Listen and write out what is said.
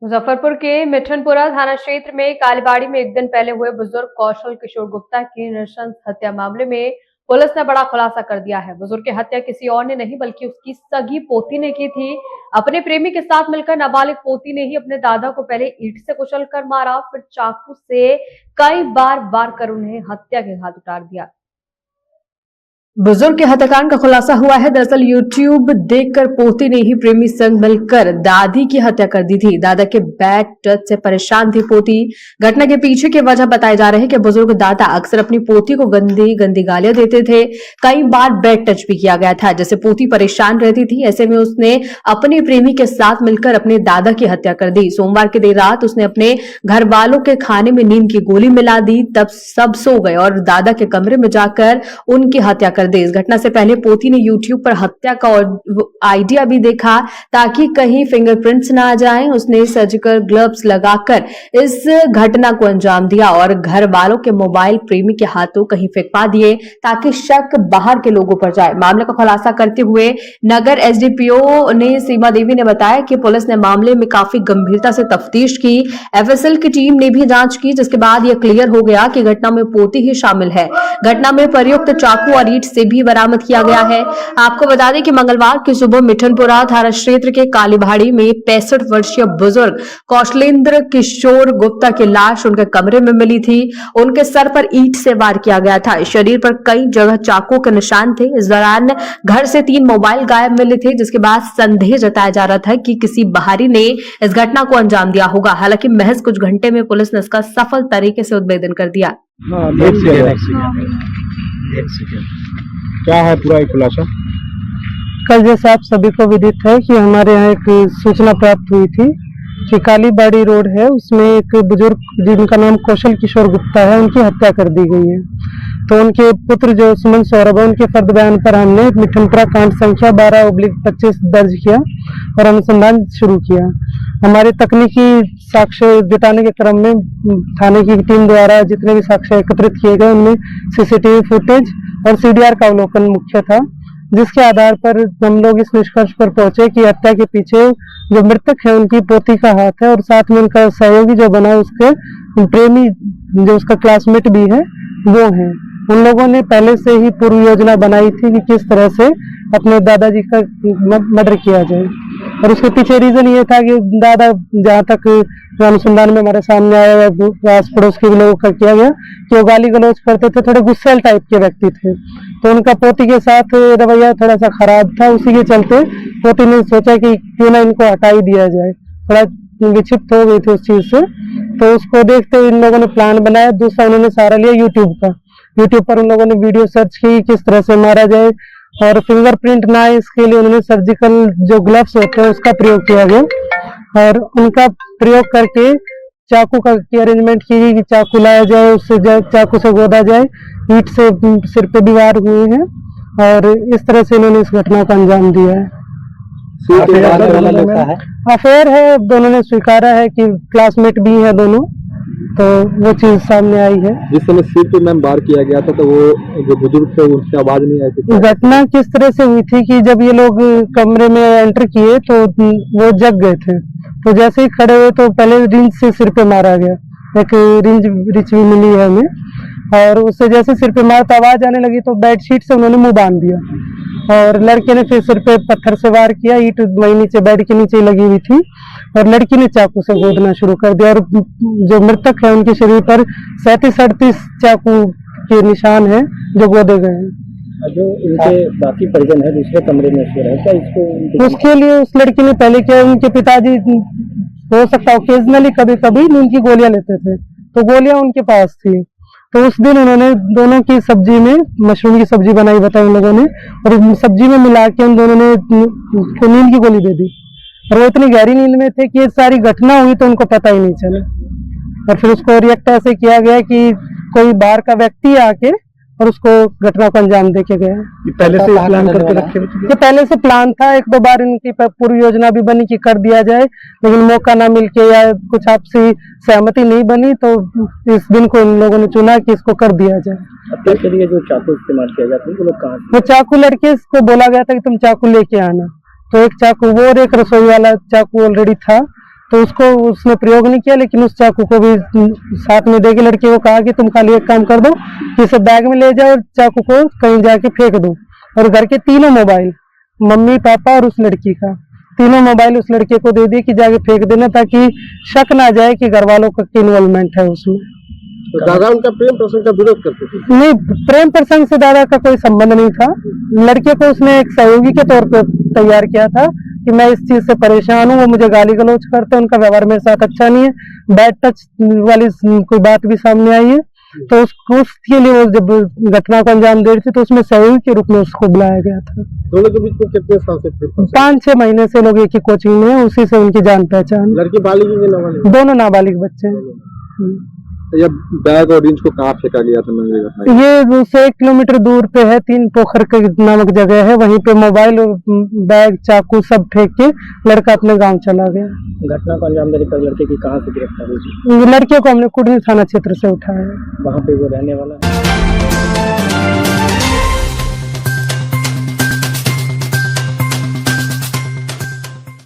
मुजफ्फरपुर के मिठनपुरा थाना क्षेत्र में कालीबाड़ी में एक दिन पहले हुए बुजुर्ग कौशल किशोर गुप्ता की नृशंस हत्या मामले में पुलिस ने बड़ा खुलासा कर दिया है। बुजुर्ग की हत्या किसी और ने नहीं बल्कि उसकी सगी पोती ने की थी। अपने प्रेमी के साथ मिलकर नाबालिग पोती ने ही अपने दादा को पहले ईंट से कुचलकर मारा, फिर चाकू से कई बार वार कर उन्हें हत्या के घाट उतार दिया। बुजुर्ग के हत्याकांड का खुलासा हुआ है। दरअसल यूट्यूब देखकर पोती ने ही प्रेमी संग मिलकर दादी की हत्या कर दी थी। दादा के बैड टच से परेशान थी पोती। घटना के पीछे की वजह बताई जा रही है कि बुजुर्ग दादा अक्सर अपनी पोती को गंदी गालियां देते थे। कई बार बैड टच भी किया गया था, जिससे पोती परेशान रहती थी। ऐसे में उसने अपने प्रेमी के साथ मिलकर अपने दादा की हत्या कर दी। सोमवार की देर रात उसने अपने घर वालों के खाने में नींद की गोली मिला दी। तब सब सो गए और दादा के कमरे में जाकर उनकी हत्या कर दी। इस घटना से पहले पोती ने यूट्यूब पर हत्या का आइडिया भी देखा ताकि कहीं फिंगरप्रिंट्स ना आ जाएं। उसने सर्जिकल ग्लव्स लगाकर इस घटना को अंजाम दिया और घर वालों के मोबाइल प्रेमी के हाथों कहीं फेंकवा दिए ताकि शक बाहर के लोगों पर जाए। मामले का खुलासा करते हुए नगर एसडीपीओ ने सीमा देवी ने बताया कि पुलिस ने मामले में काफी गंभीरता से तफ्तीश की। एफएसएल की टीम ने भी जांच की, जिसके बाद यह क्लियर हो गया कि घटना में पोती ही शामिल है। घटना में प्रयुक्त चाकू और ईंट से भी बरामद किया गया है। आपको बता दें कि मंगलवार की सुबह मिठनपुरा थाना क्षेत्र के कालीबाड़ी में 65 वर्षीय बुजुर्ग कौशलेंद्र किशोर गुप्ता की लाश उनके कमरे में मिली थी। उनके सर पर ईंट से वार किया गया था। शरीर पर कई जगह चाकू के निशान थे। इस दौरान घर से 3 मोबाइल गायब मिले थे, जिसके बाद संदेह जताया जा रहा था कि किसी बाहरी ने इस घटना को अंजाम दिया होगा। हालांकि महज कुछ घंटे में पुलिस ने इसका सफल तरीके से उद्भेदन कर दिया। क्या है पूरा खुलासा? कल जैसा आप सभी को विदित है कि हमारे यहाँ एक सूचना प्राप्त हुई थी कि कालीबाड़ी रोड है, उसमें एक बुजुर्ग जिनका नाम कौशल किशोर गुप्ता है, उनकी हत्या कर दी गई है। तो उनके पुत्र जो सुमन सौरभ है, उनके फर्द बयान पर हमने मिठनपुरा कांड संख्या 12/25 दर्ज किया और अनुसंधान शुरू किया। हमारे तकनीकी साक्ष्य जुटाने के क्रम में थाने की टीम द्वारा जितने भी साक्ष्य एकत्रित किए गए उनमें सीसीटीवी फुटेज और सीडीआर का अवलोकन मुख्य था, जिसके आधार पर हम लोग इस निष्कर्ष पर पहुंचे कि हत्या के पीछे जो मृतक है उनकी पोती का हाथ है और साथ में उनका सहयोगी जो बना उसके प्रेमी जो उसका क्लासमेट भी है वो है। उन लोगों ने पहले से ही पूर्व योजना बनाई थी कि किस तरह से अपने दादाजी का मर्डर किया जाए और उसके पीछे रीजन ये था कि दादा, जहाँ तक अनुसंधान में हमारे सामने आया, आस पड़ोस के लोगों का किया गया कि वो गाली गलौज करते थे, थोड़े गुस्सैल टाइप के व्यक्ति थे। तो उनका पोती के साथ रवैया थोड़ा सा खराब था। उसी के चलते पोती ने सोचा कि क्यों ना इनको हटा ही दिया जाए, थोड़ा विक्षिप्त हो गई थी उस चीज से। तो उसको देखते हुए इन लोगों ने प्लान बनाया। दूसरा उन्होंने सहारा लिया यूट्यूब का। यूट्यूब पर उन लोगों ने वीडियो सर्च की किस तरह से मारा जाए और फिंगरप्रिंट ना आए इसके लिए उन्होंने सर्जिकल जो ग्लव्स होते हैं उसका प्रयोग किया गया और उनका प्रयोग करके चाकू का अरेंजमेंट की गई कि चाकू लाया जाए, उससे चाकू से गोदा जाए। ईंट से सिर पे भी वार हुए हैं और इस तरह से इन्होंने इस घटना का अंजाम दिया है। अफेयर है, दोनों ने स्वीकारा है कि क्लासमेट भी है दोनों, तो वो चीज सामने आई है। जिस समय सिर पे मैम वार किया गया था तो वो जो बुजुर्ग थे उनकी आवाज नहीं आई थी। घटना किस तरह से हुई थी कि जब ये लोग कमरे में एंटर किए तो वो जग गए थे। तो जैसे ही खड़े हुए तो पहले रिंच से सिर पे मारा गया, एक रिंच भी मिली है हमें और उससे जैसे सिर पे मारा तो आवाज आने लगी तो बेडशीट से उन्होंने मुंह बांध दिया और लड़के ने फिर सिर पे पत्थर से वार किया। ईंट वही नीचे बेड के नीचे लगी हुई थी और लड़की ने चाकू से गोदना शुरू कर दिया और जो मृतक है उनके शरीर पर 37-38 चाकू के निशान है जो गोदे गए हैं। जो इनके बाकी परिजन है दूसरे कमरे में सो रहे हैं, क्या इसको उसके लिए उस लड़की ने पहले किया। उनके पिताजी हो सकता ओकेजनली कभी कभी नींद की गोलियां लेते थे तो गोलियां उनके पास थी। तो उस दिन उन्होंने दोनों की सब्जी में मशरूम की सब्जी बनाई बताई उन लोगों ने और सब्जी में मिला के उन दोनों ने नींद की गोली दे दी और वो इतनी गहरी नींद में थे कि ये सारी घटना हुई तो उनको पता ही नहीं चला। और फिर उसको रिएक्ट ऐसे किया गया कि कोई बाहर का व्यक्ति आके और उसको घटना को अंजाम देके गया। पहले से प्लान करके रखे थे? ये पहले से प्लान था। 1-2 बार इनकी पूर्व योजना भी बनी कि कर दिया जाए, लेकिन मौका ना मिलके या कुछ आपसी सहमति नहीं बनी तो इस दिन को इन लोगों ने चुना कि इसको कर दिया जाए। हत्या के लिए जो चाकू इस्तेमाल किया जाता है वो लोग कहाँ? वो चाकू लड़के को बोला गया था कि तुम चाकू लेके आना, तो एक चाकू वो और एक रसोई वाला चाकू ऑलरेडी था तो उसको उसने प्रयोग नहीं किया, लेकिन उस चाकू को भी साथ में देके लड़के को कहा कि तुम खाली एक काम कर दो, इसे बैग में ले जाओ और चाकू को कहीं जाके फेंक दो। और घर के तीनों मोबाइल, मम्मी पापा और उस लड़की का, तीनों मोबाइल उस लड़के को दे दिए कि जाके फेंक देना, ताकि शक ना जाए कि घर वालों का इन्वॉल्वमेंट है उसमें। तो दादा उनका प्रेम प्रसंग का विरोध करते थे? नहीं, प्रेम प्रसंग से दादा का कोई संबंध नहीं था। लड़के को उसने एक सहयोगी के तौर पर तैयार किया था कि मैं इस चीज से परेशान हूँ, वो मुझे गाली गलौज करते हैं, उनका व्यवहार मेरे साथ अच्छा नहीं है, बैड टच वाली कोई बात भी सामने आई है। तो उसके लिए वो जब घटना को अंजाम दे रही थी तो उसमें सहयोगी के रूप में उसको बुलाया गया था। दोनों के बीच में कितने साल से प्रेम? 5-6 महीने से लोग एक ही कोचिंग में हैं, उसी से उनकी जान पहचान। लड़की बालिग है नाबालिग? दोनों नाबालिग बच्चे हैं। ये बैग और रिंच को कहाँ फेंका गया था? मैं घटना ये उससे 1 किलोमीटर दूर पे है, 3 पोखर के नामक जगह है, वहीं पे मोबाइल और बैग चाकू सब फेंक के लड़का अपने गांव चला गया। घटना को अंजाम देने पर लड़के की कहाँ से गिरफ्तारी हुई? लड़के को हमने कुड़नी थाना क्षेत्र से उठाया है। वहाँ पे वो रहने वाला है।